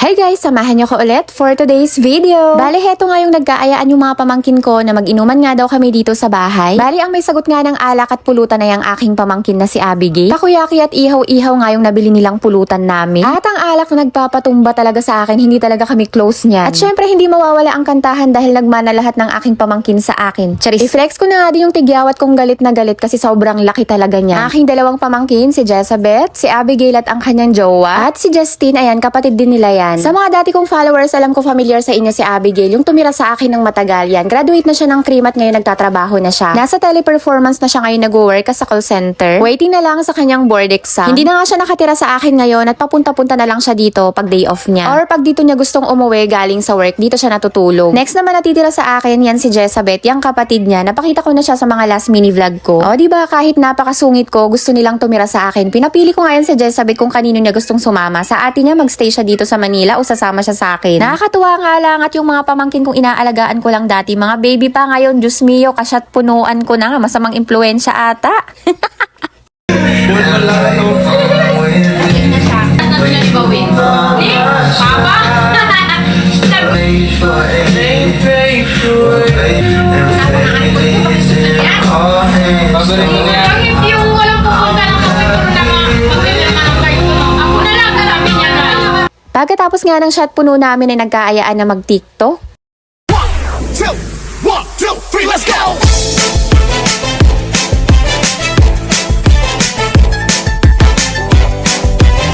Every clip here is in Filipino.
Hi guys! Samahan niyo ko ulit for today's video. Bali, heto nga yung nagkaayaan yung mga pamangkin ko na mag-inuman nga daw kami dito sa bahay. Bali, ang may sagot nga ng alak at pulutan na yung aking pamangkin na si Abigail. Takoyaki at ihaw-ihaw nga yung nabili nilang pulutan namin. At ang alak na nagpapatumba talaga sa akin, hindi talaga kami close niyan. At syempre, hindi mawawala ang kantahan dahil nagmana lahat ng aking pamangkin sa akin. Charis. I-flex ko na nga din yung tigyawat kong galit na galit kasi sobrang laki talaga niya. Aking dalawang pamangkin, si Jezabeth, si Abigail at ang kanyang jowa. At si Justine, ayan, kapatid din nila yan. Sa mga dati kong followers, alam ko familiar sa inyo si Abigail, yung tumira sa akin ng matagal yan. Graduate na siya ng cream at ngayon nagtatrabaho na siya. Nasa teleperformance na siya ngayon nag-work sa call center. Waiting na lang sa kanyang board exam. Hindi na nga siya nakatira sa akin ngayon at papunta-punta na lang siya dito pag day off niya. Or pag dito niya gustong umuwi galing sa work, dito siya natutulog. Next naman natitira sa akin, yan si Jezabeth, yung kapatid niya. Napakita ko na siya sa mga last mini vlog ko. O diba, kahit napakasungit ko, gusto nilang tumira sa akin. Pinapili ko nga yan si Jezabeth kung kanino niya gustong sumama. Sa ate niya magstay siya dito sa Manila o sasama siya sa akin. Nakakatuwa nga lang at yung mga pamangkin kong inaalagaan ko lang dati, mga baby pa ngayon, Diyos mio, kasyat punuan ko na, masamang impluensya ata. Pagkatapos nga ng shot puno namin ay nagkaayaan na mag-TikTok. 1, 2, 3, let's go!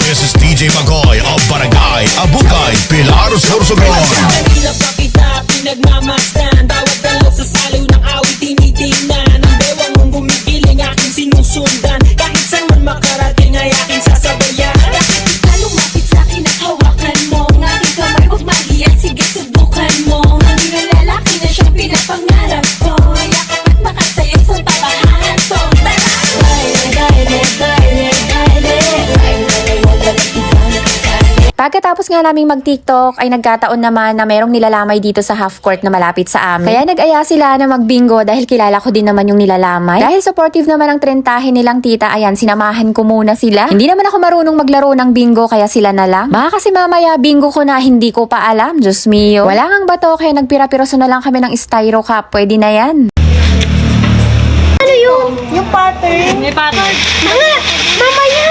This is DJ Magoy of Barangay Abukay, Pilar, Sorsogon. Manila pa kita pinagmamasdan. Bawat dalaw sa saliw ng awit tinitingnan. Ang bewang mong gumigiling aking sinusundan. Kahit saan man makarating ay aking sasabayan. Lumapit sa'kin at hawakan mo ang aking kamay, huwag mahiya, sige subukan mo. Ang lalaki na siyang pinapangarap ko, yakap at makasaya sa pabahan to. Pagkatapos nga naming mag-TikTok ay nagkataon naman na merong nilalamay dito sa half court na malapit sa amin. Kaya nag-aya sila na mag-bingo dahil kilala ko din naman yung nilalamay. Dahil supportive naman ang trentahin nilang tita, ayan, sinamahan ko muna sila. Hindi naman ako marunong maglaro ng bingo kaya sila na lang. Baka kasi mamaya bingo ko na hindi ko pa alam, Diyos mio. Wala ngang bato kaya nagpira-piroso na lang kami ng styro cup, pwede na yan. Ano yung pattern? May pattern. Mga! Mamaya!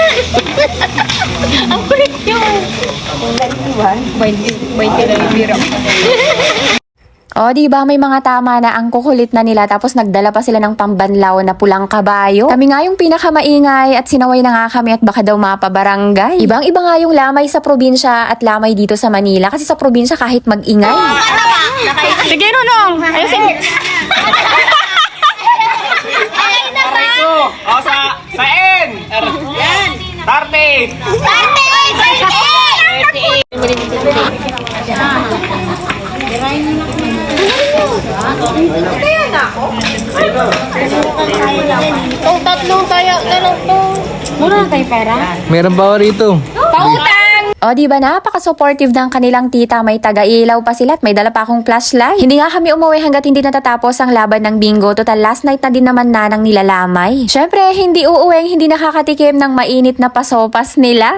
Ang kulit yun! 20 lang yung biro. O, diba may mga tama na ang kukulit na nila tapos nagdala pa sila ng pambanlaw na pulang kabayo. Kami nga yung pinakamaingay at sinaway na nga kami at baka daw mapabarangay. Ibang-iba nga yung lamay sa probinsya at lamay dito sa Manila kasi sa probinsya kahit mag-ingay. Sige, Nunong! Ayusin! O, sa N! Yan! Tarte! Itong tatlong tayo na lang to. Mura na tayo pera? Meron ba rito? Pautang! O, diba napaka-supportive ng kanilang tita, may taga-ilaw pa sila at may dala pa akong flashlight. Hindi nga kami umuwi hanggat hindi natatapos ang laban ng bingo. Total last night na din naman na ng nilalamay. Syempre, hindi uuwing hindi nakakatikim ng mainit na pasopas nila.